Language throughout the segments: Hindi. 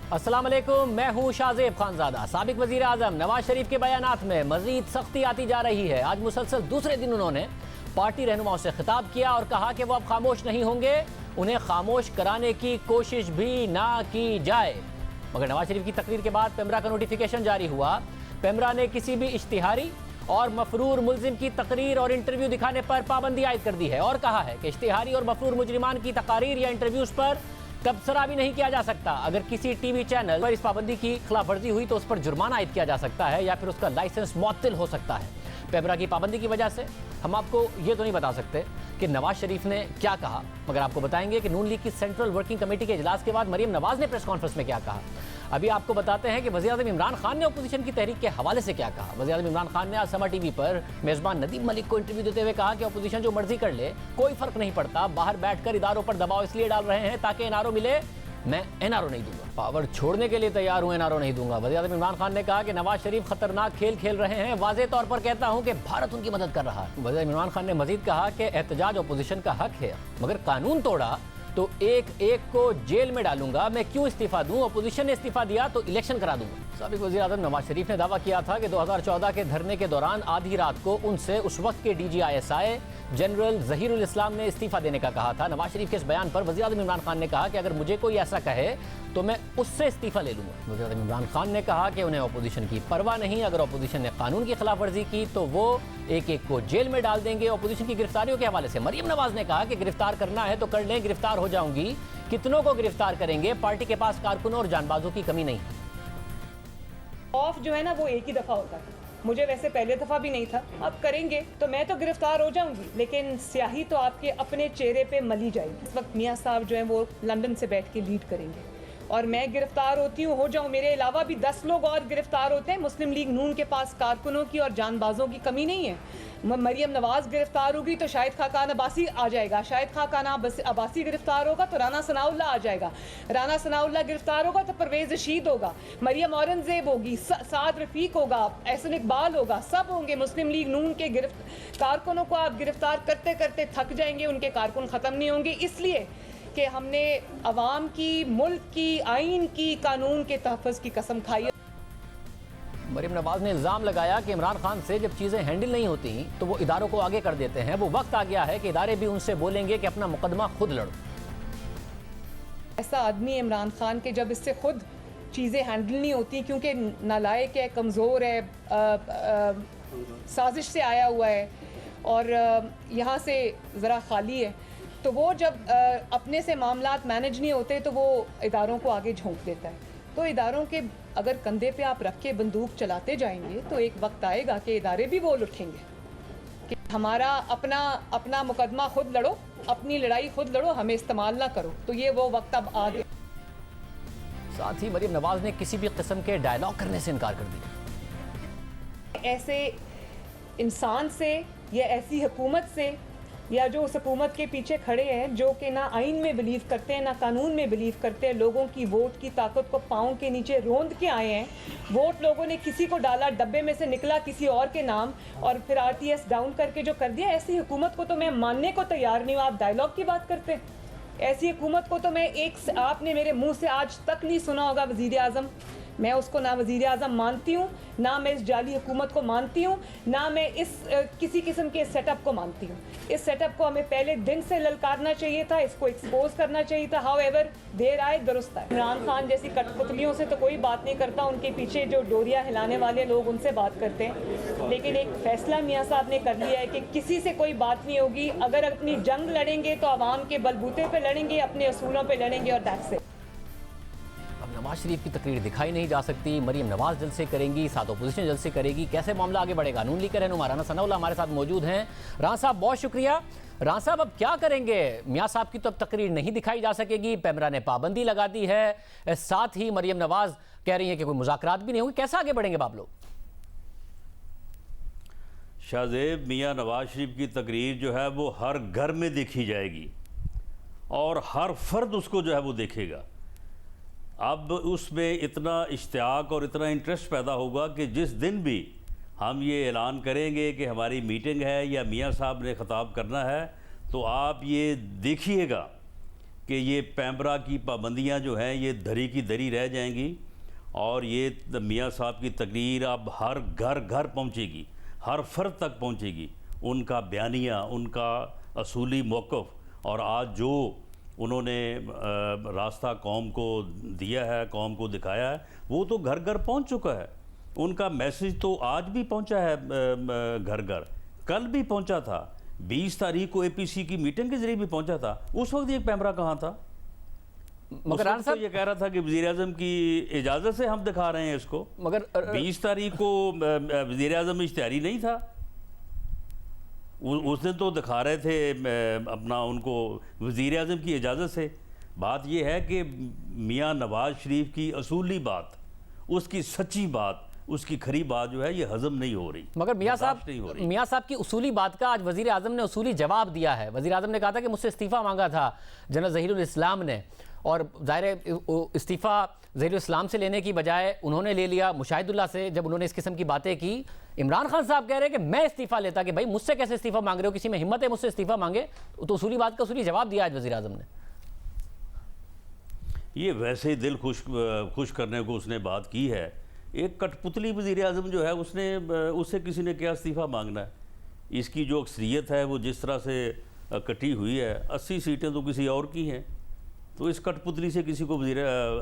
अस्सलाम वालेकुम, मैं हूँ शाहजेब खानजादा। साबिक वजीर आजम नवाज शरीफ के बयानात में मजीद सख्ती आती जा रही है। आज मुसलसल दूसरे दिन उन्होंने पार्टी रहनुमाओं से खिताब किया और कहा कि वो अब खामोश नहीं होंगे, उन्हें खामोश कराने की कोशिश भी ना की जाए। मगर नवाज शरीफ की तकरीर के बाद पेमरा का नोटिफिकेशन जारी हुआ। पेमरा ने किसी भी इश्तिहारी और मफरूर मुलजिम की तकरीर और इंटरव्यू दिखाने पर पाबंदी आयद कर दी है और कहा है कि इश्तिहारी और मफरूर मुजरिमान की तकारीर या इंटरव्यूज पर तबसरा भी नहीं किया जा सकता। अगर किसी टीवी चैनल पर इस पाबंदी की खिलाफ वर्जी हुई तो उस पर जुर्माना आयद किया जा सकता है या फिर उसका लाइसेंस मुअत्तल हो सकता है। पेमरा की पाबंदी की वजह से हम आपको ये तो नहीं बता सकते कि नवाज शरीफ ने क्या कहा, मगर आपको बताएंगे कि नून लीग की सेंट्रल वर्किंग कमेटी के इजलास के बाद मरियम नवाज ने प्रेस कॉन्फ्रेंस में क्या कहा। अभी आपको बताते हैं कि वज़ीर-ए-आज़म इमरान खान ने अपोजिशन की तहरीक के हवाले से क्या कहा। वज़ीर-ए-आज़म इमरान खान ने आज समा टीवी पर मेज़बान नदीम मलिक को इंटरव्यू देते हुए कहा कि अपोजिशन जो मर्जी कर ले, कोई फर्क नहीं पड़ता। बाहर बैठकर इदारों पर दबाव इसलिए डाल रहे हैं ताकि एनआरओ मिले, मैं एनआरओ नहीं दूंगा। पावर छोड़ने के लिए तैयार हूं, एनआरओ नहीं दूंगा। वज़ीर-ए-आज़म इमरान खान ने कहा कि नवाज शरीफ खतरनाक खेल खेल रहे हैं। वाज़े तौर पर कहता हूं कि भारत उनकी मदद कर रहा है। वज़ीर-ए-आज़म इमरान खान ने मजीद कहा कि एहतजाज अपोजिशन का हक है, मगर कानून तोड़ा तो एक एक को जेल में डालूंगा। मैं क्यों इस्तीफा दूं? अपोजिशन ने इस्तीफा दिया तो इलेक्शन करा दूंगा। साबिक वज़ीर आज़म नवाज शरीफ ने दावा किया था कि 2014 के धरने के दौरान आधी रात को उनसे उस वक्त के DGISI जनरल ज़हीरुल इस्लाम ने इस्तीफा देने का कहा था। नवाज शरीफ के इस बयान पर वज़ीर आज़म इमरान खान ने कहा कि अगर मुझे कोई ऐसा कहे तो मैं उससे इस्तीफा ले लूंगा। वज़ीर आज़म इमरान खान ने कहा कि उन्हें अपोजिशन की परवाह नहीं, अगर अपोजिशन ने कानून की खिलाफ वर्जी की तो वो एक एक को जेल में डाल देंगे। अपोजिशन की गिरफ्तारियों के हवाले से मरियम नवाज ने कहा कि गिरफ्तार करना है तो कर लें, गिरफ्तार हो जाऊंगी, कितनों को गिरफ्तार करेंगे, पार्टी के पास कारकुनों और जानबाजों की कमी नहीं। ऑफ जो है ना वो एक ही दफ़ा होता है, मुझे वैसे पहले दफ़ा भी नहीं था। अब करेंगे तो मैं तो गिरफ्तार हो जाऊंगी, लेकिन स्याही तो आपके अपने चेहरे पे मली जाएगी। इस वक्त मियाँ साहब जो हैं वो लंदन से बैठ के लीड करेंगे और मैं गिरफ्तार होती हूँ, हो जाऊँ, मेरे अलावा भी 10 लोग और गिरफ्तार होते हैं। मुस्लिम लीग नून के पास कारकुनों की और जानबाजों की कमी नहीं है। मरियम नवाज गिरफ्तार होगी तो शाहिद खाकान अब्बासी आ जाएगा, शाहिद खाकान अब्बासी गिरफ्तार होगा तो राना सनाउल्लाह आ जाएगा, राना सनाउल्लाह गिरफ्तार होगा तो परवेज़ रशीद होगा, मरियम औरंगजेब होगी, साद रफीक होगा, एहसन इकबाल होगा, सब होंगे। मुस्लिम लीग नून के कारकुनों को आप गिरफ्तार करते करते थक जाएंगे, उनके कारकुन ख़त्म नहीं होंगे। इसलिए कि हमने अवाम की, मुल्क की, आइन की, कानून के तहफ़्फ़ुज़ की कसम खाई है। मरियम नवाज ने इल्ज़ाम लगाया कि इमरान खान से जब चीज़ें हैंडल नहीं होती तो वो इदारों को आगे कर देते हैं। वो वक्त आ गया है कि इदारे भी उनसे बोलेंगे कि अपना मुकदमा खुद लड़ो। ऐसा आदमी इमरान खान के जब इससे खुद चीज़ें हैंडल नहीं होती, क्योंकि नालायक है, कमज़ोर है, साजिश से आया हुआ है और यहाँ से ज़रा खाली है, तो वो जब अपने से मामलात मैनेज नहीं होते तो वो इदारों को आगे झोंक देता है। तो इदारों के अगर कंधे पे आप रख के बंदूक चलाते जाएंगे तो एक वक्त आएगा कि इदारे भी बोल उठेंगे कि हमारा अपना मुकदमा खुद लड़ो, अपनी लड़ाई खुद लड़ो, हमें इस्तेमाल ना करो। तो ये वो वक्त अब आ गया। साथ ही मरियम नवाज ने किसी भी किस्म के डायलॉग करने से इनकार कर दिया। ऐसे इंसान से या ऐसी हुकूमत से या जो उस हुकूमत के पीछे खड़े हैं जो कि ना आइन में बिलीव करते हैं ना कानून में बिलीव करते हैं, लोगों की वोट की ताकत को पाँव के नीचे रोंद के आए हैं। वोट लोगों ने किसी को डाला, डब्बे में से निकला किसी और के नाम और फिर RTS डाउन करके जो कर दिया, ऐसी हुकूमत को तो मैं मानने को तैयार नहीं हूँ। आप डायलॉग की बात करते हैं, ऐसी हुकूमत को तो मैं आपने मेरे मुँह से आज तक नहीं सुना होगा वज़ीर आज़म। मैं उसको ना वज़ीर आज़म मानती हूँ, ना मैं इस जाली हुकूमत को मानती हूँ, ना मैं इस किसी किस्म के सेटअप को मानती हूँ। इस सेटअप को हमें पहले दिन से ललकारना चाहिए था, इसको एक्सपोज करना चाहिए था। हाउएवर देर आए दुरुस्त आए। इमरान खान जैसी कठपुतलियों से तो कोई बात नहीं करता, उनके पीछे जो डोरियाँ हिलाने वाले लोग उनसे बात करते हैं, लेकिन एक फैसला मियाँ साहब ने कर लिया है कि किसी से कोई बात नहीं होगी। अगर अपनी जंग लड़ेंगे तो आवाम के बलबूते पर लड़ेंगे, अपने असूलों पर लड़ेंगे और दैट्स इट। नवाज शरीफ की तकरीर दिखाई नहीं जा सकती। मरियम नवाज जलसे करेंगी, साथ अपोजिशन जलसे करेगी। कैसे मामला आगे बढ़ेगा? नून लीग के रहनुमा राना सनाउल्लाह हमारे साथ मौजूद हैं। राना साहब बहुत शुक्रिया। राना साहब अब क्या करेंगे? मियाँ साहब की तो अब तकरीर नहीं दिखाई जा सकेगी, पेमरा ने पाबंदी लगा दी है, साथ ही मरियम नवाज कह रही है कि कोई मुज़ाकरात भी नहीं होंगे। कैसे आगे बढ़ेंगे आप लोग? शाहजेब, मियाँ नवाज शरीफ की तकरीर जो है वो हर घर में देखी जाएगी और हर फर्द उसको जो है वो देखेगा। अब उसमें इतना इश्तियाक और इतना इंटरेस्ट पैदा होगा कि जिस दिन भी हम ये ऐलान करेंगे कि हमारी मीटिंग है या मियाँ साहब ने ख़िताब करना है, तो आप ये देखिएगा कि ये पैमरा की पाबंदियां जो हैं ये धरी की धरी रह जाएंगी और ये मियाँ साहब की तकरीर अब हर घर घर पहुंचेगी, हर फर्द तक पहुंचेगी। उनका बयानिया, उनका असूली मौक़िफ़ और आज जो उन्होंने रास्ता कौम को दिया है, कौम को दिखाया है, वो तो घर घर पहुंच चुका है। उनका मैसेज तो आज भी पहुंचा है घर घर, कल भी पहुंचा था, 20 तारीख को APC की मीटिंग के जरिए भी पहुंचा था। उस वक्त ये कैमरा कहाँ था? मगर राना साहब, तो ये कह रहा था कि वज़ीर-ए-आज़म की इजाज़त से हम दिखा रहे हैं इसको। मगर 20 तारीख को वज़ीर-ए-आज़म इश्तिहारी नहीं था, उस दिन तो दिखा रहे थे अपना उनको वज़ीर-ए-आज़म की इजाज़त से। बात यह है कि मियाँ नवाज़ शरीफ की असूली बात, उसकी सच्ची बात, उसकी खरी बात जो है ये हजम नहीं हो रही। मगर मियाँ बर्दाश्त नहीं हो रही। साहब की उसूली बात का आज वज़ीर आज़म ने उसूली जवाब दिया है। वज़ीर आज़म ने कहा था कि मुझसे इस्तीफ़ा मांगा था जनरल ज़हीरुल इस्लाम ने, और ज़ाहिर इस्तीफ़ा ज़हीरुल इस्लाम से लेने की बजाय उन्होंने ले लिया मुशाहिदुल्लाह से। जब उन्होंने इस किस्म की बातें की, इमरान खान साहब कह रहे हैं कि मैं इस्तीफ़ा लेता, कि भाई मुझसे कैसे इस्तीफ़ा मांग रहे हो, किसी में हिम्मत है मुझसे इस्तीफ़ा मांगे? तो उसूली बात का उसूली जवाब दिया आज वज़ीर आज़म ने। ये वैसे ही दिल खुश करने को उसने बात की है। एक कठपुतली वज़ीर-ए-आज़म जो है उससे किसी ने क्या इस्तीफ़ा मांगना है? इसकी जो अक्सरियत है वो जिस तरह से कटी हुई है, 80 सीटें तो किसी और की हैं, तो इस कठपुतली से किसी को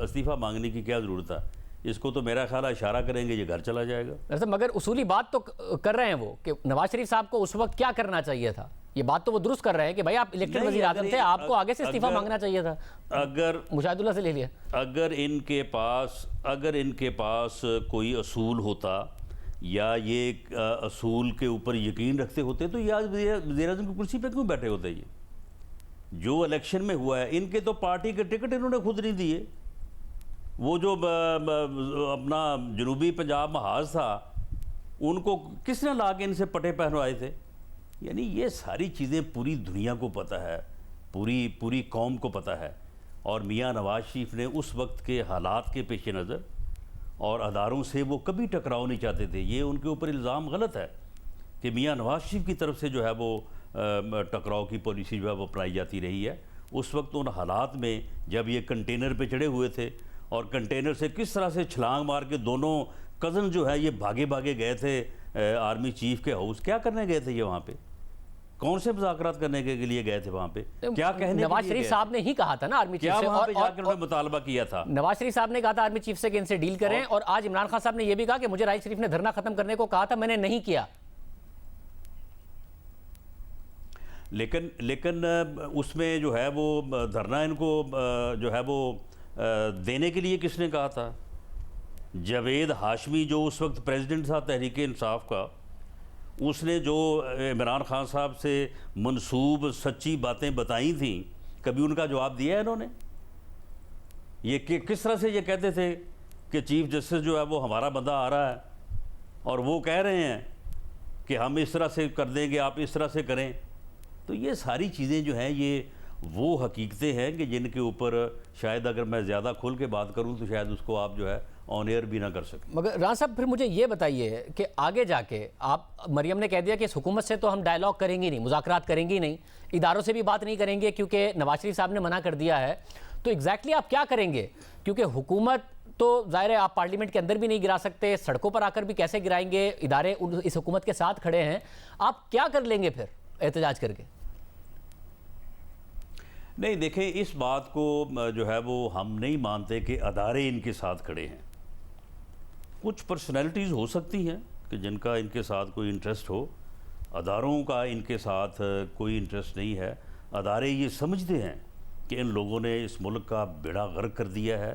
इस्तीफ़ा मांगने की क्या ज़रूरत है? इसको तो मेरा ख्याल है इशारा करेंगे ये घर चला जाएगा। मगर उसूली बात तो कर रहे हैं वो कि नवाज शरीफ साहब को उस वक्त क्या करना चाहिए था। ये बात तो वो दुरुस्त कर रहे हैं कि भाई आप इलेक्टेड वज़ीर आज़म थे, आपको आगे से इस्तीफ़ा मांगना चाहिए था, अगर मुशाहिदुल्लाह से ले लिया। अगर इनके पास कोई असूल होता या ये असूल के ऊपर यकीन रखते होते तो ये आज वज़ीर-ए-आज़म की कुर्सी पे क्यों बैठे होते? ये जो इलेक्शन में हुआ है, इनके तो पार्टी के टिकट इन्होंने खुद नहीं दिए। वो जो अपना जनूबी पंजाब महाज था, उनको किसने ला के इनसे पटे पहनवाए थे? यानी ये सारी चीज़ें पूरी दुनिया को पता है, पूरी कौम को पता है। और मियाँ नवाज शरीफ ने उस वक्त के हालात के पेश नज़र और अदारों से वो कभी टकराव नहीं चाहते थे। ये उनके ऊपर इल्ज़ाम गलत है कि मियाँ नवाज शरीफ की तरफ से जो है वो टकराव की पॉलिसी जो है वो अपनाई जाती रही है। उस वक्त उन हालात में जब ये कंटेनर पे चढ़े हुए थे और कंटेनर से किस तरह से छलांग मार के दोनों कज़न जो है ये भागे भागे गए थे आर्मी चीफ के हाउस। क्या करने गए थे ये वहाँ पे? कौन से मुज़ाकरात करने के लिए गए थे वहाँ पे? क्या कहने? नवाज शरीफ साहब ने ही कहा था ना आर्मी चीफ से, वहाँ पे जाकर उन्होंने मुतालबा किया था। नवाज शरीफ साहब ने कहा था आर्मी चीफ से कि इनसे डील करें, और आज इमरान खान साहब ने यह भी कहा कि मुझे राहिल शरीफ ने धरना खत्म करने को कहा था, मैंने नहीं किया। लेकिन उसमें जो है वो धरना इनको जो है वो देने के लिए किसने कहा था? जावेद हाशमी जो उस वक्त प्रेसिडेंट था तहरीक इंसाफ का, उसने जो इमरान खान साहब से मंसूब सच्ची बातें बताई थी, कभी उनका जवाब दिया है इन्होंने? ये किस तरह से ये कहते थे कि चीफ जस्टिस जो है वो हमारा बंदा आ रहा है और वो कह रहे हैं कि हम इस तरह से कर देंगे, आप इस तरह से करें। तो ये सारी चीज़ें जो हैं ये वो हकीकतें हैं कि जिनके ऊपर शायद अगर मैं ज़्यादा खुल के बात करूं तो शायद उसको आप जो है ऑन एयर भी ना कर सकें। मगर राना साहब फिर मुझे ये बताइए कि आगे जाके आप, मरियम ने कह दिया कि इस हुकूमत से तो हम डायलॉग करेंगे नहीं, मुज़ाकरात करेंगे नहीं, इदारों से भी बात नहीं करेंगे क्योंकि नवाज शरीफ साहब ने मना कर दिया है, तो एग्जैक्टली आप क्या करेंगे? क्योंकि हुकूमत तो ज़ाहिर है आप पार्लियामेंट के अंदर भी नहीं गिरा सकते, सड़कों पर आकर भी कैसे गिराएंगे? इदारे इस हुकूमत के साथ खड़े हैं, आप क्या कर लेंगे फिर एहतजाज करके? नहीं, देखें, इस बात को जो है वो हम नहीं मानते कि अदारे इनके साथ खड़े हैं। कुछ पर्सनैलिटीज़ हो सकती हैं कि जिनका इनके साथ कोई इंटरेस्ट हो, अदारों का इनके साथ कोई इंटरेस्ट नहीं है। अदारे ये समझते हैं कि इन लोगों ने इस मुल्क का बेड़ा गर्क कर दिया है।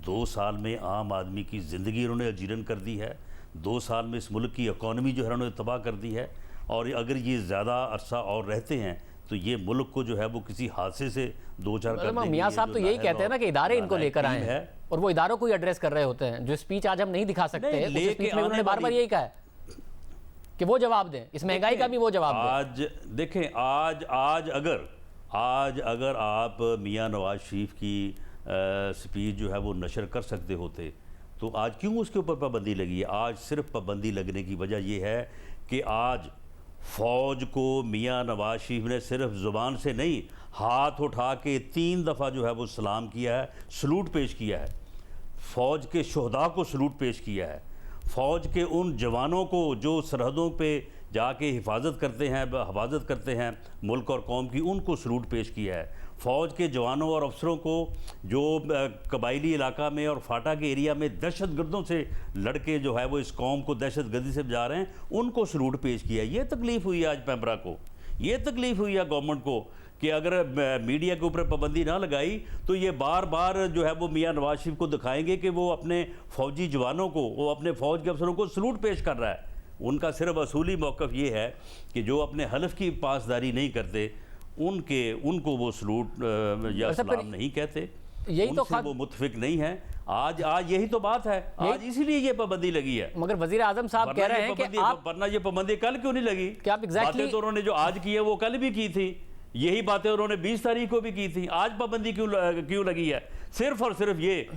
2 साल में आम आदमी की ज़िंदगी इन्होंने अजीरन कर दी है। 2 साल में इस मुल्क की इकॉनमी जो है उन्होंने तबाह कर दी है, और अगर ये ज़्यादा अरसा और रहते हैं तो ये मुल्क को जो है वो किसी हादसे से 2-4 कर देंगे। मियाँ साहब तो यही कहते हैं ना कि इदारे इनको लेकर आए हैं और वो इदारों को ही एड्रेस कर रहे होते हैं। जो स्पीच आज हम नहीं दिखा सकते, उस स्पीच में उन्होंने बार-बार यही कहा है कि वो जवाब दें, इस महंगाई का भी वो जवाब दें। आज देखें, आज अगर आप मियाँ नवाज शरीफ की स्पीच जो है वो नशर कर सकते होते तो आज क्यों उसके ऊपर पाबंदी लगी है? आज सिर्फ पाबंदी लगने की वजह यह है कि आज फ़ौज को मियाँ नवाज शरीफ ने सिर्फ ज़ुबान से नहीं, हाथ उठा के 3 दफ़ा जो है वो सलाम किया है, सलूट पेश किया है। फ़ौज के शहदा को सलूट पेश किया है। फ़ौज के उन जवानों को जो सरहदों पे जाके हिफाजत करते हैं मुल्क और कौम की, उनको सलूट पेश किया है। फ़ौज के जवानों और अफसरों को जो कबायली इलाका में और फाटा के एरिया में दहशत गर्दों से लड़के जो है वो इस कौम को दहशत गर्दी से बचा रहे हैं, उनको सलूट पेश किया है। ये तकलीफ़ हुई है आज पैमरा को, ये तकलीफ़ हुई है गवर्नमेंट को कि अगर मीडिया के ऊपर पाबंदी ना लगाई तो ये बार बार जो है वो मियाँ नवाज शरीफ को दिखाएंगे कि वो अपने फ़ौजी जवानों को, वो अपने फ़ौज के अफसरों को सलूट पेश कर रहा है। उनका सिर्फ असूली मौक़िफ़ ये है कि जो अपने हलफ की पासदारी नहीं करते उनको वो सलूट या सलाम नहीं कहते, यही तो वो मुतफिक नहीं है। आज यही तो बात है, आज इसीलिए ये पाबंदी लगी है। मगर वज़ीर आज़म साहब कह रहे हैं कि आप, वरना ये पाबंदी कल क्यों नहीं लगी? क्या आप बातें तो उन्होंने जो आज की है वो कल भी की थी, यही बातें उन्होंने 20 तारीख को भी की थी। आज पाबंदी क्यों लगी है? सिर्फ और सिर्फ ये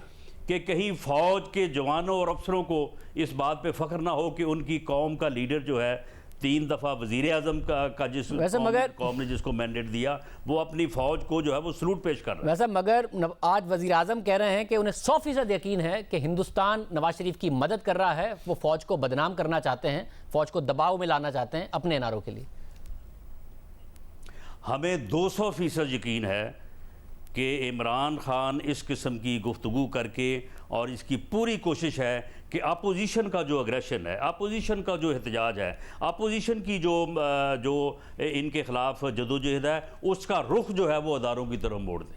कि कहीं फ़ौज के जवानों और अफसरों को इस बात पे फ़ख्र ना हो कि उनकी कौम का लीडर जो है 3 दफ़ा वज़ीर आज़म का जिस कौम ने जिसको मैंडेट दिया, वो अपनी फ़ौज को जो है वो सलूट पेश कर रहा है। वैसे मगर आज वज़ीर आज़म कह रहे हैं कि उन्हें 100% यकीन है कि हिंदुस्तान नवाज शरीफ की मदद कर रहा है। वो फ़ौज को बदनाम करना चाहते हैं, फ़ौज को दबाव में लाना चाहते हैं अपने नारों के लिए। हमें 200% यकीन है कि इमरान खान इस किस्म की गुफ्तगू करके, और इसकी पूरी कोशिश है कि अपोजिशन का जो अग्रेशन है, अपोजिशन का जो एहतजाज है, अपोजिशन की जो इनके ख़िलाफ़ जदोजहद है, उसका रुख जो है वो अदारों की तरफ मोड़ दें।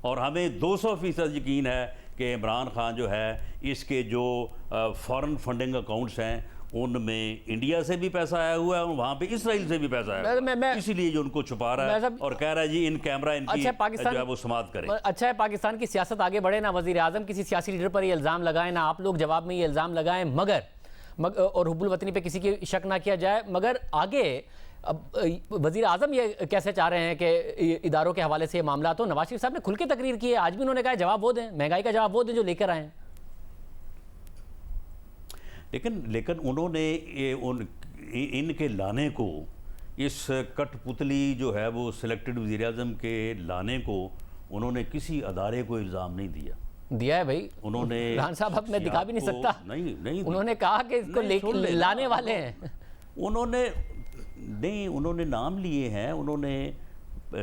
और हमें 200% यकीन है कि इमरान खान जो है इसके जो फॉरेन फंडिंग अकाउंट्स हैं उनमें इंडिया से भी पैसा आया हुआ है और वहाँ पे इसराइल से भी पैसा आया हुआ है, इसीलिए जो उनको छुपा रहा है और कह रहा है जी इन कैमरा इनकी जो है वो समाप्त करें। अच्छा है पाकिस्तान की सियासत आगे बढ़े ना, वज़ीर आज़म किसी सियासी लीडर पर ये इल्ज़ाम लगाएं ना आप लोग जवाब में ये इल्ज़ाम लगाएं, मगर और हुब्बुल वतनी पे किसी की शक ना किया जाए। मगर आगे अब वज़ीर आज़म ये कैसे चाह रहे हैं कि इदारों के हवाले से ये मामला, तो नवाज शरीफ साहब ने खुल के तकरीर की है, आज भी उन्होंने कहा जवाब वो दें, महंगाई का जवाब वो दें जो लेकर आए हैं। लेकिन उन्होंने इनके लाने को, इस कठपुतली जो है वो सिलेक्टेड वज़ीर आज़म के लाने को उन्होंने किसी अदारे को इल्ज़ाम नहीं दिया है भाई। उन्होंने खान साहब अब मैं दिखा भी नहीं सकता, नहीं उन्होंने कहा कि इसको लाने वाले हैं। उन्होंने नाम लिए हैं, उन्होंने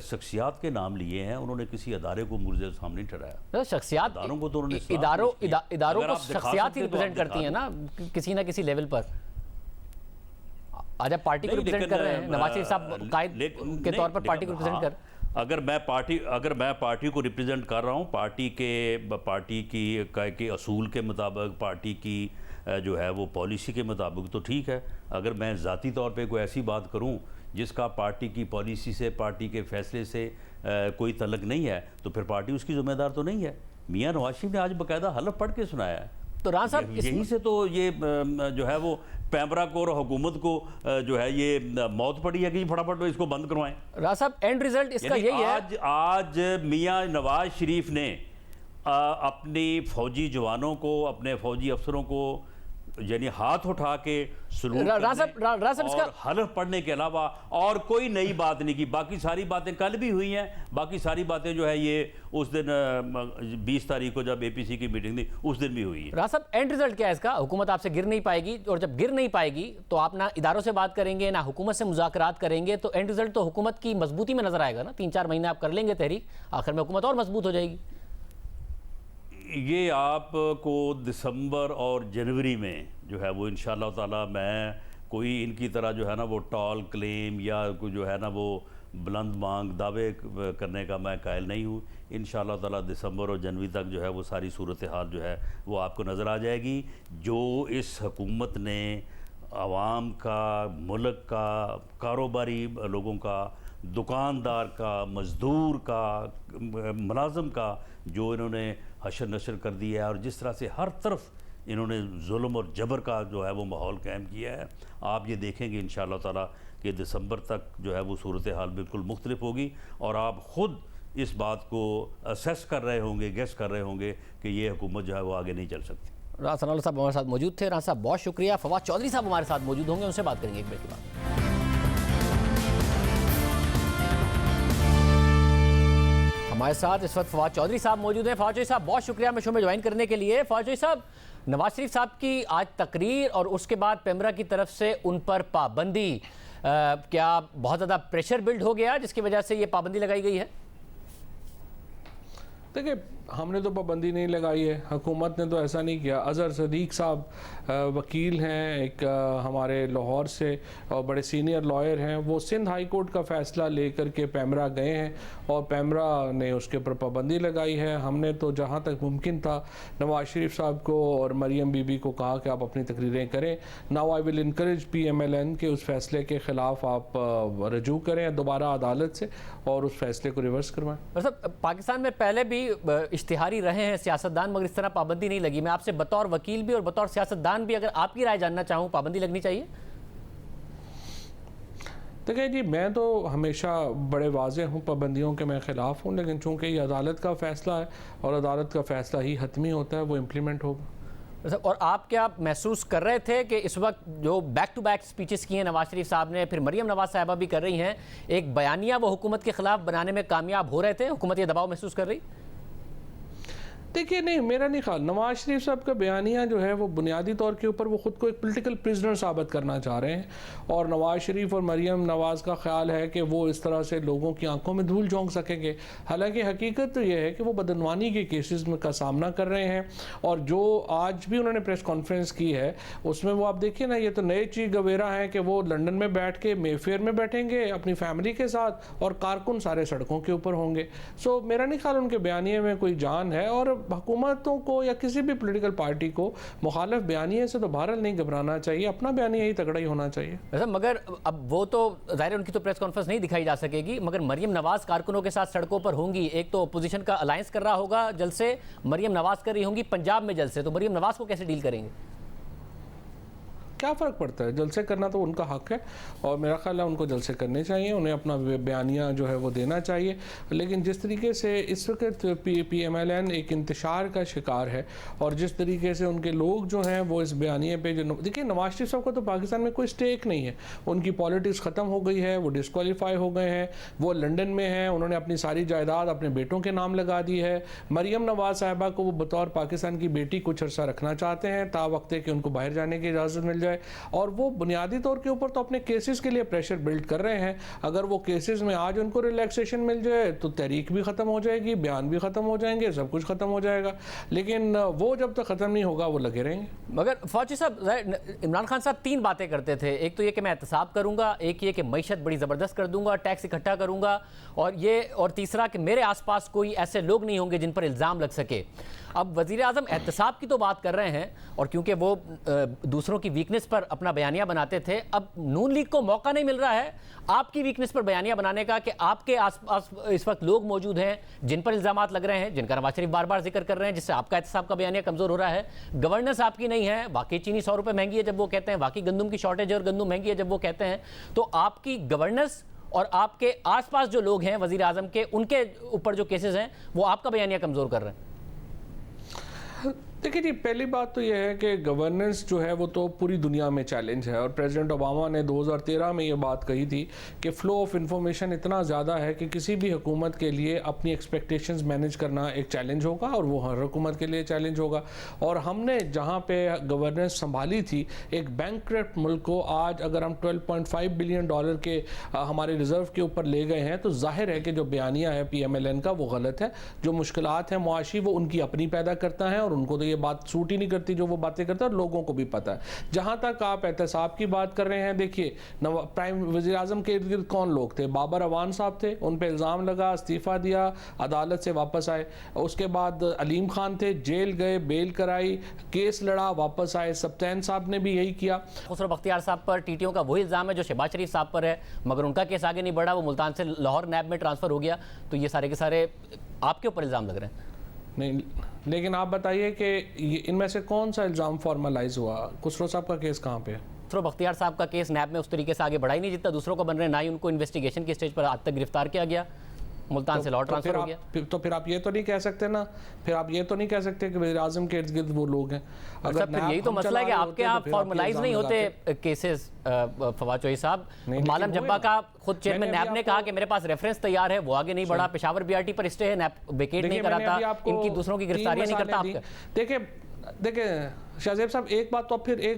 शख्सियात के नाम लिए हैं, उन्होंने किसी अदारे को मुर्ज़े सामने नहीं ठहराया। शख्सियात इदारों को तो उन्होंने इदारों को शख्सियात ही रिप्रेजेंट करती हैं ना किसी ना किसी लेवल पर। आज आप पार्टी को रिप्रेजेंट कर रहे हैं, नवाज शरीफ साहब कायद के तौर पर पार्टी को रिप्रेजेंट कर। अगर मैं पार्टी को रिप्रेजेंट कर रहा हूँ, पार्टी के असूल के मुताबिक, पार्टी की जो है वो पॉलिसी के मुताबिक तो ठीक है। अगर मैं ज़ाती तौर पे कोई ऐसी बात करूँ जिसका पार्टी की पॉलिसी से, पार्टी के फैसले से कोई तल्लुक़ नहीं है, तो फिर पार्टी उसकी ज़िम्मेदार तो नहीं है। मियाँ नवाज शरीफ ने आज बाकायदा हलफ पढ़ के सुनाया है। तो राना साहब यहीं से तो ये जो है वो पैमरा को और हुकूमत को जो है ये मौत पड़ी है कि फटाफट इसको बंद करवाएं। राना साहब एंड रिजल्ट इसका यही है। आज मियाँ नवाज शरीफ ने अपनी फौजी जवानों को, अपने फौजी अफसरों को यानी हाथ उठा के सलूट और हलफ पढ़ने के अलावा और कोई नई बात नहीं की। बाकी सारी बातें कल भी हुई हैं, बाकी सारी बातें जो है ये उस दिन 20 तारीख को जब APC की मीटिंग थी उस दिन भी हुई है। राज साहब एंड रिजल्ट क्या है इसका? हुकूमत आपसे गिर नहीं पाएगी, और जब गिर नहीं पाएगी तो आप ना इदारों से बात करेंगे ना हुकूमत से मुज़ाकरात करेंगे, तो एंड रिजल्ट तो हुकूमत की मजबूती में नजर आएगा ना। 3-4 महीने आप कर लेंगे तहरीक, आखिर में हुकूमत और मजबूत हो जाएगी। ये आपको दिसंबर और जनवरी में जो है वो इंशाअल्लाह ताला, मैं कोई इनकी तरह जो है ना वो टॉल क्लेम या कोई जो है ना वो बुलंद मांग दावे करने का मैं कायल नहीं हूँ। इंशाअल्लाह ताला दिसंबर और जनवरी तक जो है वो सारी सूरत हाल जो है वो आपको नज़र आ जाएगी। जो इस हुकूमत ने आवाम का, मुल्क का, कारोबारी लोगों का, दुकानदार का, मज़दूर का, मुलाज़म का जो इन्होंने हशर नशर कर दिया है और जिस तरह से हर तरफ इन्होंने जुल्म और जबर का जो है वो माहौल कायम किया है, आप ये देखेंगे इंशाअल्लाह ताला कि दिसंबर तक जो है वो सूरत हाल बिल्कुल मुख्तलिफ होगी और आप ख़ुद इस बात को असेस कर रहे होंगे, गेस कर रहे होंगे कि ये हुकूमत जो है वो आगे नहीं चल सकती। राना सनाउल्लाह साहब हमारे साथ मौजूद थे। राना साहब बहुत शुक्रिया। फवाद चौधरी साहब हमारे साथ मौजूद होंगे, उनसे बात करेंगे एक ब्रेक के बाद। हमारे साथ इस वक्त फवाद चौधरी साहब मौजूद हैं। फवाद चौधरी साहब, बहुत शुक्रिया में शो में ज्वाइन करने के लिए। फवाद चौधरी साहब, नवाज शरीफ साहब की आज तकरीर और उसके बाद पेमरा की तरफ से उन पर पाबंदी, क्या बहुत ज़्यादा प्रेशर बिल्ड हो गया जिसकी वजह से ये पाबंदी लगाई गई है? देखिए, हमने तो पाबंदी नहीं लगाई है, हुकूमत ने तो ऐसा नहीं किया। अज़हर सदीक साहब वकील हैं एक हमारे लाहौर से और बड़े सीनियर लॉयर हैं, वो सिंध हाई कोर्ट का फ़ैसला लेकर के पेमरा गए हैं और पेमरा ने उसके ऊपर पाबंदी लगाई है। हमने तो जहाँ तक मुमकिन था नवाज शरीफ साहब को और मरियम बीबी को कहा कि आप अपनी तकरीरें करें। Now I will encourage PMLN के उस फैसले के ख़िलाफ़ आप रजू करें दोबारा अदालत से और उस फैसले को रिवर्स करवाएं। मतलब पाकिस्तान में पहले भी इश्तिहारी रहे हैं सियासतदान, मगर इस तरह पाबंदी नहीं लगी। मैं आपसे बतौर वकील भी और बतौर सियासतदान भी अगर आपकी राय जानना चाहूँ, पाबंदी लगनी चाहिए? देखिए जी, मैं तो हमेशा बड़े वाज़े हूँ पाबंदियों के मैं ख़िलाफ़ हूँ, लेकिन चूँकि ये अदालत का फ़ैसला है और अदालत का फ़ैसला ही हतमी होता है, वो इम्प्लीमेंट होगा। और आप क्या महसूस कर रहे थे कि इस वक्त जो बैक टू बैक स्पीचेस की हैं नवाज शरीफ साहब ने, फिर मरियम नवाज साहिबा भी कर रही हैं, एक बयानिया वो हुकूमत के खिलाफ बनाने में कामयाब हो रहे थे? हुकूमत ये दबाव महसूस कर रही? देखिए, नहीं, मेरा नहीं ख्याल। नवाज शरीफ साहब का बयानिया जो है वो बुनियादी तौर के ऊपर वो ख़ुद को एक पॉलिटिकल प्रिजनर साबित करना चाह रहे हैं और नवाज शरीफ और मरियम नवाज़ का ख्याल है कि वो इस तरह से लोगों की आंखों में धूल झोंक सकेंगे। हालांकि हकीकत तो ये है कि वो बदनवानी के केसेस में का सामना कर रहे हैं और जो आज भी उन्होंने प्रेस कॉन्फ्रेंस की है उसमें वो आप देखिए ना, ये तो नए चीज़ गवेरा हैं कि वो लंदन में बैठ के मेफेयर में बैठेंगे अपनी फैमिली के साथ और कारकुन सारे सड़कों के ऊपर होंगे। सो मेरा नहीं ख्याल उनके बयानिए में कोई जान है और हुकूमतों को या किसी भी पॉलिटिकल पार्टी को मुखालिफ बयानिए से तो बहरहाल नहीं घबराना चाहिए, अपना बयानिया ही तगड़ा ही होना चाहिए। वैसे मगर अब वो तो जाहिर है उनकी तो प्रेस कॉन्फ्रेंस नहीं दिखाई जा सकेगी, मगर मरियम नवाज कारकुनों के साथ सड़कों पर होंगी। एक तो अपोजिशन का अलायंस कर रहा होगा जलसे, मरियम नवाज कर रही होंगी पंजाब में जलसे, तो मरियम नवाज को कैसे डील करेंगे? क्या फ़र्क पड़ता है, जलसे करना तो उनका हक है और मेरा ख्याल है उनको जलसे करने चाहिए, उन्हें अपना बयानिया जो है वो देना चाहिए। लेकिन जिस तरीके से इस वक्त PMLN एक इंतशार का शिकार है और जिस तरीके से उनके लोग जो हैं वो इस बयानिए पे जो देखिए, नवाज शरीफ साहब को तो पाकिस्तान में कोई स्टेक नहीं है, उनकी पॉलिटिक्स ख़त्म हो गई है, वो डिस्क्वालीफाई हो गए हैं, वो लंदन में हैं, उन्होंने अपनी सारी जायदाद अपने बेटों के नाम लगा दी है। मरियम नवाज साहिबा को वो बतौर पाकिस्तान की बेटी कुछ अर्सा रखना चाहते हैं ता वक्त है कि उनको बाहर जाने की इजाज़त मिल जाए और वो बुनियादी तौर के ऊपर तो अपने केसेस के लिए प्रेशर बिल्ड कर रहे हैं। अगर वो केसेस में आज उनको रिलैक्सेशन मिल जाए तो तहरीक भी ख़त्म हो जाएगी, बयान भी ख़त्म हो जाएंगे, सब कुछ ख़त्म हो जाएगा, लेकिन वो जब तक ख़त्म नहीं होगा वो लगे रहेंगे। मगर फौजी साहब, इमरान खान साहब 3 बातें करते थे, एक तो ये कि मैं एहतसाब करूंगा, एक ये कि मईशत बड़ी ज़बरदस्त कर दूंगा, टैक्स इकट्ठा करूंगा, और तीसरा कि मेरे आसपास कोई ऐसे लोग नहीं होंगे जिन पर इल्ज़ाम लग सके। अब वज़ीर आज़म एहतसाब की तो बात कर रहे हैं और क्योंकि वो दूसरों की वीकनेस पर अपना बयानिया बनाते थे, अब नून लीग को मौका नहीं मिल रहा है आपकी वीकनेस पर बयानिया बनाने का कि आपके आसपास इस वक्त लोग मौजूद हैं जिन पर इल्ज़ामात लग रहे हैं, जिनका नवाज शरीफ बार बार जिक्र कर रहे हैं, जिससे आपका एहतसाब का बयानिया कमज़ोर हो रहा है। गवर्नेंस आपकी नहीं है, वाकई चीनी 100 रुपये महंगी है जब वो कहते हैं, वाकई गंदम की शॉर्टेज है और गंदम महंगी है जब वो कहते हैं, तो आपकी गवर्नेंस और आपके आसपास जो लोग हैं वज़ीर आज़म के, उनके ऊपर जो केसेस हैं वो आपका बयानिया कमज़ोर कर रहे हैं। देखिए जी, पहली बात तो यह है कि गवर्नेंस जो है वो तो पूरी दुनिया में चैलेंज है और प्रेसिडेंट ओबामा ने 2013 में ये बात कही थी कि फ़्लो ऑफ इंफॉर्मेशन इतना ज़्यादा है कि किसी भी हुकूमत के लिए अपनी एक्सपेक्टेशंस मैनेज करना एक चैलेंज होगा और वो हर हुकूमत के लिए चैलेंज होगा। और हमने जहाँ पे गवर्नेंस संभाली थी एक बैंकक्रप्ट मुल्क को आज अगर हम $12.5 बिलियन के हमारे रिज़र्व के ऊपर ले गए हैं तो जाहिर है कि जो बयानिया है PMLN का वो गलत है। जो मुश्किलात हैं मुआशी वो उनकी अपनी पैदा करता है और उनको तो ये बात सूट ही नहीं करती जो वो बातें करता है और लोगों को भी पता है। जहां तक आप एहतसाब की बात कर रहे हैं, देखिए प्राइम वज़ीर आज़म के इर्द गिर्द कौन लोग थे? बाबर अवान साहब थे, उन पे इल्ज़ाम लगा, इस्तीफ़ा दिया, अदालत से वापस आए। उसके बाद अलीम खान थे, जेल गए, बेल कराई, केस लड़ा, वापस आए। सब्तैन साहब ने भी यही किया। खुसरो बख्तियार साहब पर टीटीओ का वही इल्ज़ाम है जो शहबाज शरीफ साहब पर है, मगर उनका केस आगे नहीं बढ़ा, वो मुल्तान से लाहौर नैब में ट्रांसफ़र हो गया, तो ये सारे के सारे आपके ऊपर इल्ज़ाम लग रहे हैं। नहीं, लेकिन आप बताइए कि इनमें से कौन सा इल्ज़ाम फॉर्मलाइज हुआ? खुसरो साहब का केस कहाँ पे है? खुसरो बख्तियार साहब का केस नैब में उस तरीके से आगे बढ़ा ही नहीं जितना दूसरों को बन रहे, ना ही उनको इन्वेस्टिगेशन की स्टेज पर आज तक गिरफ्तार किया गया। मुल्तान से लॉ ट्रांसफर हो गया। तो फिर आप ये तो नहीं कह सकते ना, फिर आप ये तो नहीं कह सकते कि वज़ीर आज़म के इर्द गिर्द वो लोग हैं। अगर फिर यही तो मसला है कि आपके यहाँ फॉर्मलाइज नहीं होते केसेस। फवाद चौधरी साहब, मालम जब्बा का खुद चेयरमैन नैब ने कहा कि मेरे पास रेफरेंस तैयार है, वो आगे नहीं बढ़ा। पेशावर बीआरटी पर स्टे है, नैब वेकेट नहीं कराता, इनकी दूसरों की गिरफ्तारियां नहीं करता। देखिए शाहजेब साहब, एक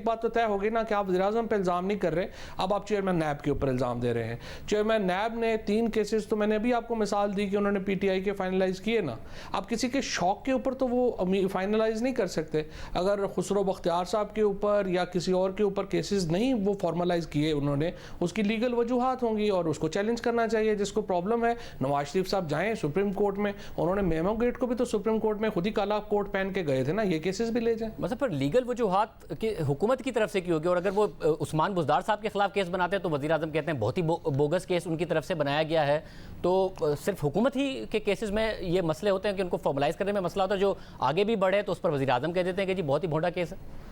बात तो तय होगी ना कि आप वज़ीर-ए-आज़म पे इल्ज़ाम नहीं कर रहे, अब आप चेयरमैन नैब के ऊपर इल्ज़ाम दे रहे हैं। चेयरमैन नैब ने 3 केसेस, तो मैंने अभी आपको मिसाल दी कि उन्होंने पीटीआई के फाइनलाइज किए ना। आप किसी के शौक के ऊपर तो वो फाइनलाइज नहीं कर सकते। अगर खुसरो बख्तियार साहब के ऊपर या किसी और के ऊपर केसेस नहीं वो फॉर्मलाइज किए उन्होंने, उसकी लीगल वजूहात होंगी और उसको चैलेंज करना चाहिए। जिसको प्रॉब्लम है, नवाज शरीफ साहब जाएँ सुप्रीम कोर्ट में, उन्होंने मेमो गेट को भी तो सुप्रीम कोर्ट में खुद ही काला कोट पहन के गए थे ना, ये केसेस भी ले जाएँ। मतलब पर लीगल वजूहात कि हुकूमत की तरफ से क्यों होगी? और अगर वो उस्मान बुज़दार साहब के खिलाफ केस बनाते हैं तो वज़ीर आज़म कहते हैं बहुत ही बोगस केस उनकी तरफ से बनाया गया है। तो सिर्फ हुकूमत ही के केसेस में ये मसले होते हैं कि उनको फॉर्मलाइज करने में मसला होता है, जो आगे भी बढ़े तो उस पर वज़ीर आज़म कह देते हैं कि जी बहुत ही भोंडा केस है।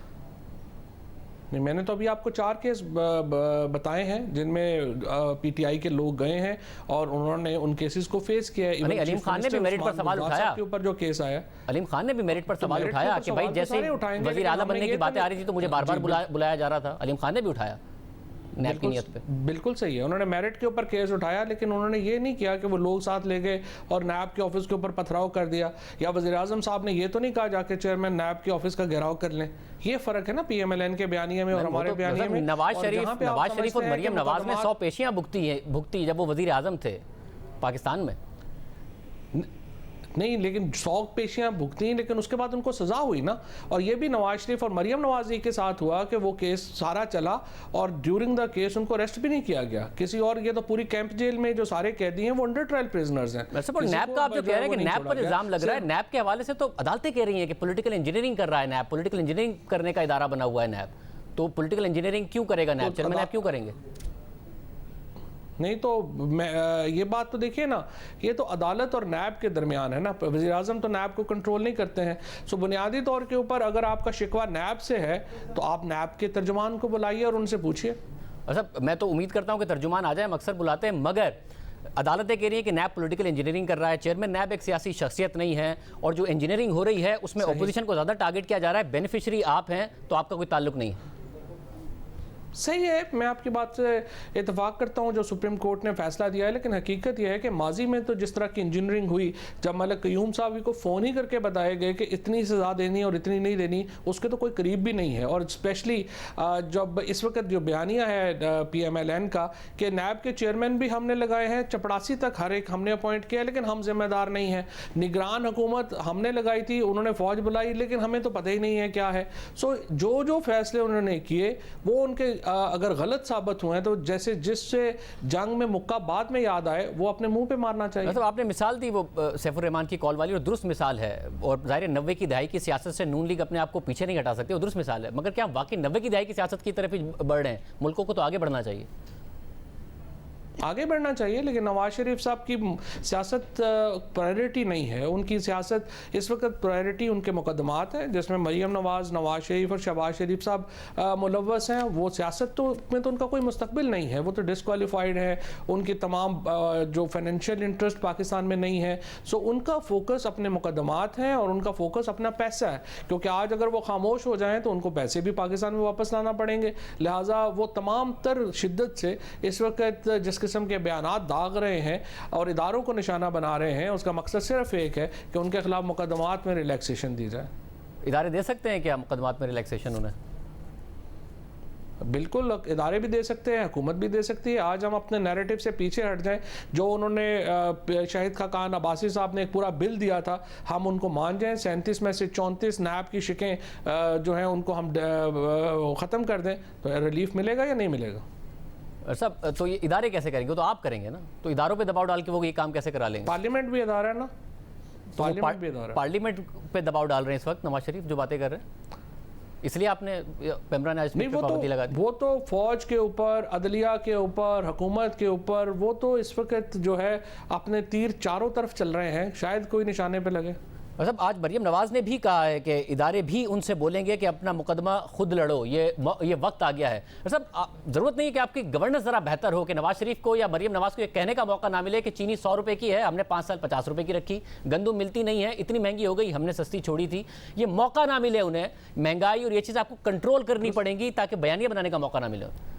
नहीं, मैंने तो अभी आपको 4 केस बताए हैं जिनमें पीटीआई के लोग गए हैं और उन्होंने उन केसेस को फेस किया है। अलीम खान ने भी मेरिट पर सवाल उठाया के ऊपर जो केस आया, अलीम खान ने भी मेरिट पर सवाल उठाया कि भाई जैसे वज़ीर आला बनने की बातें आ रही थी तो मुझे बार बार बुलाया जा रहा था। अलीम खान ने भी उठाया नैब की नियत पे। बिल्कुल सही है, उन्होंने मेरिट के ऊपर केस उठाया, लेकिन उन्होंने ये नहीं किया कि वो लोग साथ ले गए और नैब के ऑफिस के ऊपर पथराव कर दिया। या वज़ीर आज़म साहब ने ये तो नहीं कहा जाके चेयरमैन नैब के ऑफिस का घेराव कर लें। ये फर्क है ना पीएमएलएन के बयानिए में और हमारे बयानिए में। नवाज शरीफ और मरियम नवाज ने 100 पेशियां भुगती जब वो वज़ीर आज़म थे पाकिस्तान में। नहीं, लेकिन 100 पेशियां भुगती, लेकिन उसके बाद उनको सज़ा हुई ना। और ये भी नवाज शरीफ और मरियम नवाज जी के साथ हुआ कि वो केस सारा चला और ड्यूरिंग द केस उनको अरेस्ट भी नहीं किया गया किसी और। ये तो पूरी कैंप जेल में जो सारे कैदी हैं वो अंडर ट्रायल प्रिजनर्स हैं। नैब का आप जो कह रहे हैं कि नैब पर इल्जाम लग रहा है, नैब के हवाले से तो अदालतें कह रही हैं कि पॉलिटिकल इंजीनियरिंग कर रहा है नैब, पॉलिटिकल इंजीनियरिंग करने का इदारा बना हुआ है नैब। तो पॉलिटिकल इंजीनियरिंग क्यों करेगा नैब? चेयरमैन नैब क्यों करेंगे? नहीं तो ये बात तो देखिए ना, ये तो अदालत और नैब के दरमियान है ना। वज़ीर आज़म तो नैब को कंट्रोल नहीं करते हैं। सो बुनियादी तौर के ऊपर अगर आपका शिकवा नैब से है तो आप नैब के तर्जुमान को बुलाइए और उनसे पूछिए। अच्छा, मैं तो उम्मीद करता हूँ कि तर्जुमान आ जाए, अक्सर बुलाते हैं, मगर अदालतें कह रही है कि नैब पॉलिटिकल इंजीनियरिंग कर रहा है। चेयरमैन नैब एक सियासी शख्सियत नहीं है और जो इंजीनियरिंग हो रही है उसमें अपोजिशन को ज़्यादा टारगेट किया जा रहा है। बेनिफिशरी आप हैं तो आपका कोई ताल्लुक नहीं है। सही है, मैं आपकी बात से इतफाक़ करता हूँ जो सुप्रीम कोर्ट ने फैसला दिया है, लेकिन हकीकत यह है कि माजी में तो जिस तरह की इंजीनियरिंग हुई, जब मलिक क़य्यूम साहब को फ़ोन ही करके बताए गए कि इतनी सज़ा देनी और इतनी नहीं देनी, उसके तो कोई करीब भी नहीं है। और स्पेशली जब इस वक्त जो बयानिया है PMLN का कि नैब के चेयरमैन भी हमने लगाए हैं, चपड़ासी तक हर एक हमने अपॉइंट किया, लेकिन हम जिम्मेदार नहीं हैं। निगरान हुकूमत हमने लगाई थी, उन्होंने फ़ौज बुलाई, लेकिन हमें तो पता ही नहीं है क्या है। सो जो फैसले उन्होंने किए वो उनके अगर गलत साबित हुए हैं तो जैसे जिससे जंग में मुक्का बाद में याद आए वो अपने मुंह पे मारना चाहिए। मतलब आपने मिसाल दी वो सैफुर रहमान की कॉल वाली, और दुरुस्त मिसाल है। और ज़ाहिर 90 की दहाई की सियासत से नून लीग अपने आप को पीछे नहीं हटा सकती, वो दुरुस्त मिसाल है। मगर क्या वाकई 90 की दहाई की सियासत की तरफ ही बढ़ रहे हैं? मुल्कों को तो आगे बढ़ना चाहिए, आगे बढ़ना चाहिए, लेकिन नवाज शरीफ साहब की सियासत प्रायोरिटी नहीं है। उनकी सियासत इस वक्त प्रायोरिटी उनके मुकदमात हैं, जिसमें मरियम नवाज, नवाज शरीफ और शहबाज शरीफ साहब मुलव्वस हैं। वो सियासत में तो उनका कोई मुस्तकबिल नहीं है, वो तो डिस्क्वालीफाइड है। उनकी तमाम जो फाइनेंशियल इंटरेस्ट पाकिस्तान में नहीं है। सो उनका फोकस अपने मुकदमात हैं और उनका फोकस अपना पैसा है, क्योंकि आज अगर वो खामोश हो जाएँ तो उनको पैसे भी पाकिस्तान में वापस लाना पड़ेंगे। लिहाजा वो तमाम तर शिद्दत से इस वक्त जिस किस्म के बयानात दाग रहे हैं और इदारों को निशाना बना रहे हैं, उसका मकसद सिर्फ एक है कि उनके खिलाफ मुकदमात में रिलैक्सेशन दी जाए। इदारे दे सकते हैं क्या मुकदमात में रिलैक्सेशन उन्हें? बिल्कुल, इदारे भी दे सकते हैं, हुकूमत भी दे सकती है। आज हम अपने नैरेटिव से पीछे हट जाएं। जो उन्होंने शाहिद खाकान अब्बासी साहब ने एक पूरा बिल दिया था, हम उनको मान जाएं। 37 में से 34 नैब की शिकें जो हैं उनको हम ख़त्म कर दें तो रिलीफ मिलेगा या नहीं मिलेगा? सब तो ये इदारे कैसे करेंगे? तो आप करेंगे ना, तो इदारों पे दबाव डाल के वो ये काम कैसे करा लेंगे? पार्लियामेंट भी इदारा है ना, पार्लियामेंट भी इदारा है। पार्लियामेंट पे दबाव डाल रहे हैं इस वक्त नवाज शरीफ जो बातें कर रहे हैं, इसलिए आपने पेमरा ने आज पाबंदी लगा दी। वो तो फौज के ऊपर, अदलिया के ऊपर, हुकूमत के ऊपर, वो तो इस वक्त जो है अपने तीर चारों तरफ चल रहे हैं, शायद कोई निशाने पे लगे। मतलब आज मरियम नवाज ने भी कहा है कि इदारे भी उनसे बोलेंगे कि अपना मुकदमा खुद लड़ो, ये वक्त आ गया है। मतलब ज़रूरत नहीं है कि आपकी गवर्नेंस ज़रा बेहतर हो कि नवाज शरीफ को या मरियम नवाज को ये कहने का मौका ना मिले कि चीनी 100 रुपये की है, हमने 5 साल 50 रुपये की रखी, गंदुम मिलती नहीं है, इतनी महंगी हो गई, हमने सस्ती छोड़ी थी। ये मौका ना मिले उन्हें, महंगाई और ये चीज़ आपको कंट्रोल करनी पड़ेगी ताकि बयानिया बनाने का मौका ना मिले।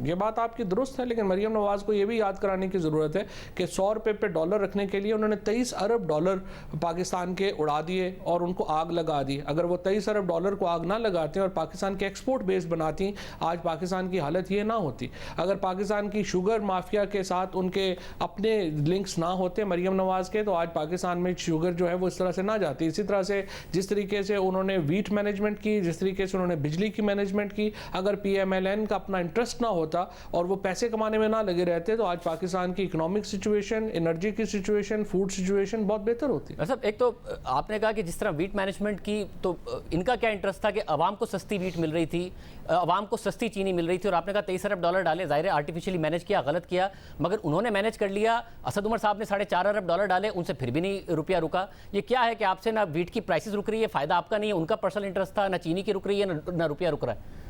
ये बात आपकी दुरुस्त है, लेकिन मरियम नवाज को ये भी याद कराने की ज़रूरत है कि 100 रुपये पे डॉलर रखने के लिए उन्होंने 23 अरब डॉलर पाकिस्तान के उड़ा दिए और उनको आग लगा दी। अगर वो 23 अरब डॉलर को आग ना लगाते और पाकिस्तान के एक्सपोर्ट बेस बनाती, आज पाकिस्तान की हालत ये ना होती। अगर पाकिस्तान की शुगर माफिया के साथ उनके अपने लिंक्स ना होते मरियम नवाज के, तो आज पाकिस्तान में शुगर जो है वो इस तरह से ना जाती। इसी तरह से जिस तरीके से उन्होंने वीट मैनेजमेंट की, जिस तरीके से उन्होंने बिजली की मैनेजमेंट की, अगर PMLN का अपना इंटरेस्ट ना होता और वो पैसे कमाने में ना लगे रहते, तो आज पाकिस्तान की इकोनॉमिक सिचुएशन, एनर्जी की सिचुएशन, फूड सिचुएशन बहुत बेहतर होती। मतलब एक तो आपने कहा कि जिस तरह वीट मैनेजमेंट की, तो इनका क्या इंटरेस्ट था कि अवाम को सस्ती वीट मिल रही थी, अवाम को सस्ती चीनी मिल रही थी, और आपने कहा 23 अरब डॉलर डाले, जाहिर है आर्टिफिशियली मैनेज किया, गलत किया, मगर उन्होंने मैनेज कर लिया। असद उमर साहब ने 4.5 अरब डॉलर डाले, उनसे फिर भी नहीं रुपया रुका। ये क्या है कि आपसे ना वीट की प्राइसेस रुक रही है, फायदा आपका नहीं है, उनका पर्सनल इंटरेस्ट था, ना चीनी की रुक रही है, ना रुपया रुक रहा है।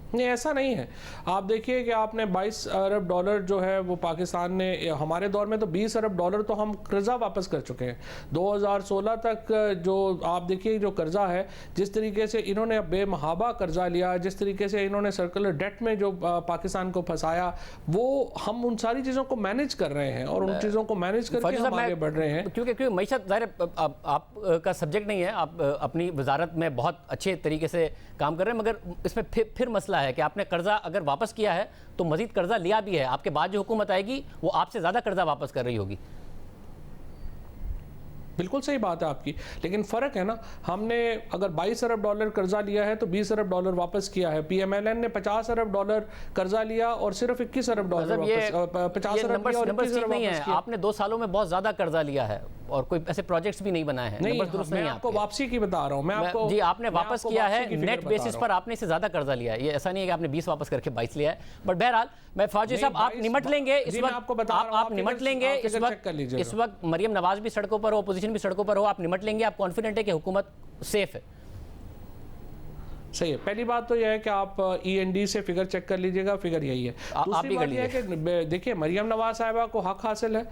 नहीं, ऐसा नहीं है। आप देखिए कि आपने 22 अरब डॉलर जो है वो पाकिस्तान ने, हमारे दौर में तो 20 अरब डॉलर तो हम कर्जा वापस कर चुके हैं। 2016 तक जो आप देखिए जो कर्जा है, जिस तरीके से इन्होंने बेमहाबा कर्जा लिया, जिस तरीके से इन्होंने सर्कुलर डेट में जो पाकिस्तान को फंसाया, वो हम उन सारी चीज़ों को मैनेज कर रहे हैं और उन चीज़ों को मैनेज करके हम आगे बढ़ रहे हैं। क्योंकि मईशत ज़ाहिर आपका सब्जेक्ट नहीं है, आप अपनी वजारत में बहुत अच्छे तरीके से काम कर रहे हैं, मगर इसमें फिर मसला है कि आपने कर्जा अगर वापस किया है तो मजीद कर्जा लिया भी है, आपके बाद जो हुकूमत आएगी वो आपसे ज्यादा कर्जा वापस कर रही होगी। बिल्कुल सही बात है आपकी, लेकिन फ़र्क है ना, हमने अगर 22 अरब डॉलर कर्जा लिया है तो 20 अरब डॉलर वापस किया है। PMLN ने 50 अरब डॉलर कर्जा लिया और सिर्फ 21 अरब डॉलर वापस, 50 अरब लिया और 21 अरब नहीं है। वापस किया। आपने 2 सालों में बहुत ज्यादा कर्जा लिया है और कोई ऐसे प्रोजेक्ट्स भी नहीं बनाए हैं। नहीं, मैं आपको वापसी की बता रहा हूँ। मैं आपको जी, आपने वापस किया है नेट बेसिस पर, आपने इससे ज्यादा कर्जा लिया है। ये ऐसा नहीं है कि आपने 20 वापस करके 22 लिया है। बट बहरहाल मैं फौजी साहब, आप निमट लेंगे इस वक्त, आप निमट लेंगे इस वक्त मरियम नवाज भी सड़कों पर हो, अपोजिशन भी सड़कों पर हो, आप निमट लेंगे, आप कॉन्फिडेंट है कि हुकूमत सेफ है? सही है। पहली बात तो यह है कि आप END से फिगर चेक कर लीजिएगा, फिगर यही है। दूसरी बात यह है कि देखिए मरियम नवाज साहिबा को हक हासिल है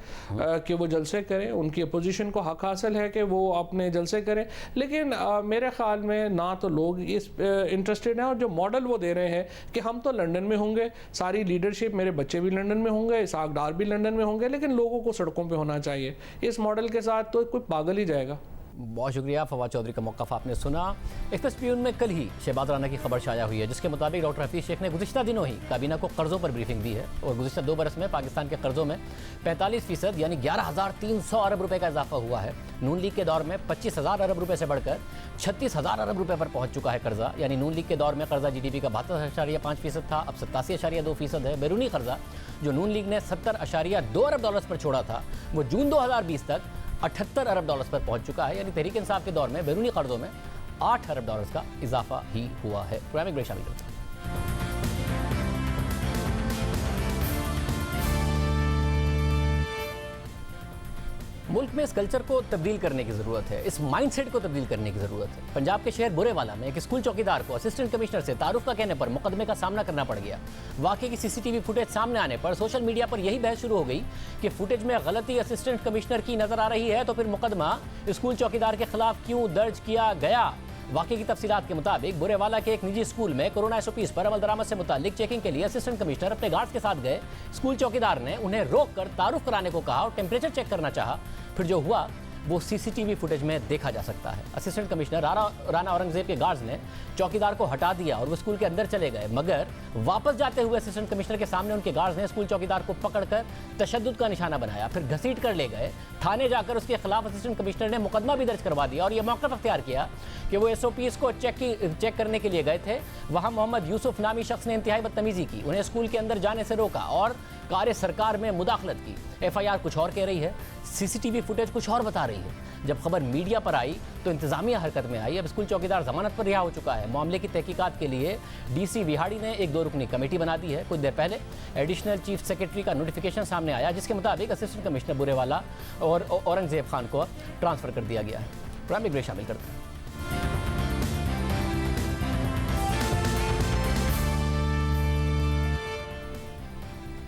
कि वो जलसे करें, उनकी अपोजिशन को हक हासिल है कि वो अपने जलसे करें, लेकिन मेरे ख्याल में ना तो लोग इस इंटरेस्टेड हैं, और जो मॉडल वो दे रहे हैं कि हम तो लंदन में होंगे, सारी लीडरशिप, मेरे बच्चे भी लंदन में होंगे, इसहाक डार भी लंदन में होंगे, लेकिन लोगों को सड़कों पर होना चाहिए, इस मॉडल के साथ तो कोई पागल ही जाएगा। बहुत शुक्रिया। फवाद चौधरी का मौक़िफ़ आपने सुना। एक्सप्रेस प्यून में कल ही शहबाज राना की खबर शाया हुई है, जिसके मुताबिक डॉक्टर हफीज़ शेख ने गुज़िश्ता दिनों ही काबीना को कर्ज़ों पर ब्रीफिंग दी है और गुज़िश्ता 2 बरस में पाकिस्तान के कर्ज़ों में 45% यानी 11,300 अरब रुपये का इजाफा हुआ है। नून लीग के दौर में 25,000 अरब रुपये से बढ़कर 36,000 अरब रुपये पर पहुँच चुका है कर्जा। यानी नून लीग के दौर में कर्जा GDP का 72.5% था, अब 87.2% है। बैरूनी कर्जा जो नून लीग ने 70.2 अरब डॉलर्स पर छोड़ा था, वो जून 2020 तक 78 अरब डॉलर्स पर पहुंच चुका है। यानी तहरीक इंसाफ के दौर में बैरूनी कर्जों में 8 अरब डॉलर्स का इजाफा ही हुआ है। प्रोग्राम में ब्रेक शामिल होता है। मुल्क में इस कल्चर को तब्दील करने की ज़रूरत है, इस माइंडसेट को तब्दील करने की ज़रूरत है। पंजाब के शहर बुरेवाला में एक स्कूल चौकीदार को असिस्टेंट कमिश्नर से तारुफ का कहने पर मुकदमे का सामना करना पड़ गया। वाकई की CCTV फुटेज सामने आने पर सोशल मीडिया पर यही बहस शुरू हो गई कि फुटेज में गलती असिस्टेंट कमिश्नर की नज़र आ रही है, तो फिर मुकदमा स्कूल चौकीदार के खिलाफ क्यों दर्ज किया गया। वाकई की तफसीलात के मुताबिक बुरेवाला के एक निजी स्कूल में कोरोना SOPs पर अमल दरामद से मुतालिक चेकिंग के लिए असिस्टेंट कमिश्नर अपने गार्ड्स के साथ गए। स्कूल चौकीदार ने उन्हें रोककर तारुफ कराने को कहा और टेम्परेचर चेक करना चाहा। फिर जो हुआ वो CCTV फुटेज में देखा जा सकता है। असिस्टेंट कमिश्नर राना औरंगजेब के गार्ड्स ने चौकीदार को हटा दिया और वो स्कूल के अंदर चले गए, मगर वापस जाते हुए असिस्टेंट कमिश्नर के सामने उनके गार्ड्स ने स्कूल चौकीदार को पकड़कर तशद्दुद का निशाना बनाया, फिर घसीट कर ले गए। थाने जाकर उसके खिलाफ असिस्टेंट कमिश्नर ने मुकदमा भी दर्ज करवा दिया और यह मौका अख्तियार किया कि वो SOPs को चेक करने के लिए गए थे। वहाँ मोहम्मद यूसुफ नामी शख्स ने इंतहाई बदतमीजी की, उन्हें स्कूल के अंदर जाने से रोका और कार्य सरकार में मुदाखलत की। एफआईआर कुछ और कह रही है, सीसीटीवी फुटेज कुछ और बता रही है। जब खबर मीडिया पर आई तो इंतजामिया हरकत में आई। अब स्कूल चौकीदार जमानत पर रिहा हो चुका है। मामले की तहकीकात के लिए डीसी विहाड़ी ने एक 2 रुकनी कमेटी बना दी है। कुछ देर पहले एडिशनल चीफ सेक्रेटरी का नोटिफिकेशन सामने आया, जिसके मुताबिक असिस्टेंट कमिश्नर बुरेवाला और औरंगजेब खान को ट्रांसफर कर दिया गया है। प्राइम ब्रेक शामिल करते हैं।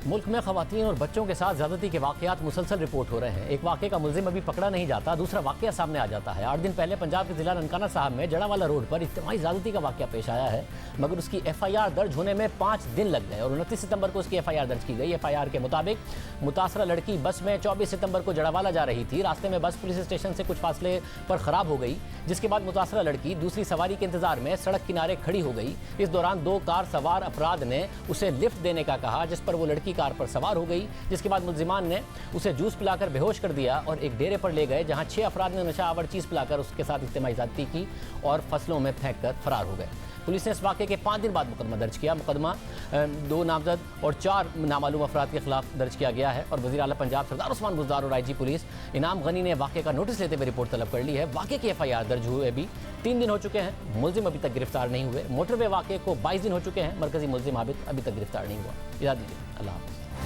मुल्क में खवातीन और बच्चों के साथ ज्यादती के वाकयात मुसलसल रिपोर्ट हो रहे हैं। एक वाक़े का मुलजिम अभी पकड़ा नहीं जाता, दूसरा वाकया सामने आ जाता है। 8 दिन पहले पंजाब के जिला ननकाना साहब में जड़ावाला रोड पर इज्तिमाई ज्यादती का वाकया पेश आया है, मगर उसकी एफआईआर दर्ज होने में 5 दिन लग गए और 29 सितंबर को उसकी एफआईआर दर्ज की गई। एफआईआर के मुताबिक मुतासरा लड़की बस में 24 सितंबर को जड़ावाला जा रही थी। रास्ते में बस पुलिस स्टेशन से कुछ फासले पर खराब हो गई, जिसके बाद मुतासरा लड़की दूसरी सवारी के इंतजार में सड़क किनारे खड़ी हो गई। इस दौरान 2 कार सवार अफराद ने उसे लिफ्ट देने का कहा, जिस पर वो लड़की कार पर सवार हो गई, जिसके बाद मुल्जिमान ने उसे जूस पिलाकर बेहोश कर दिया और एक डेरे पर ले गए, जहां 6 अफराद ने नशा आवर चीज पिलाकर उसके साथ इज्तिमाई ज्यादती की और फसलों में फेंक कर फरार हो गए। पुलिस ने इस वाक़े के 5 दिन बाद मुकदमा दर्ज किया। मुकदमा 2 नामजद और 4 नामालूम अफराद के खिलाफ दर्ज किया गया है और वज़ीर आला पंजाब सरदार उस्मान बुज़दार और आईजी पुलिस इनाम गनी ने वाक़े का नोटिस लेते हुए रिपोर्ट तलब कर ली है। वाक़े की एफआईआर दर्ज हुए भी 3 दिन हो चुके हैं, मुलजिम अभी तक गिरफ्तार नहीं हुए। मोटरवे वाक़े को 22 दिन हो चुके हैं, मरकजी मुलजिम आबिद अभी तक गिरफ्तार नहीं हुआ। इजाज़त दीजिए, अल्लाह हाफ़िज़।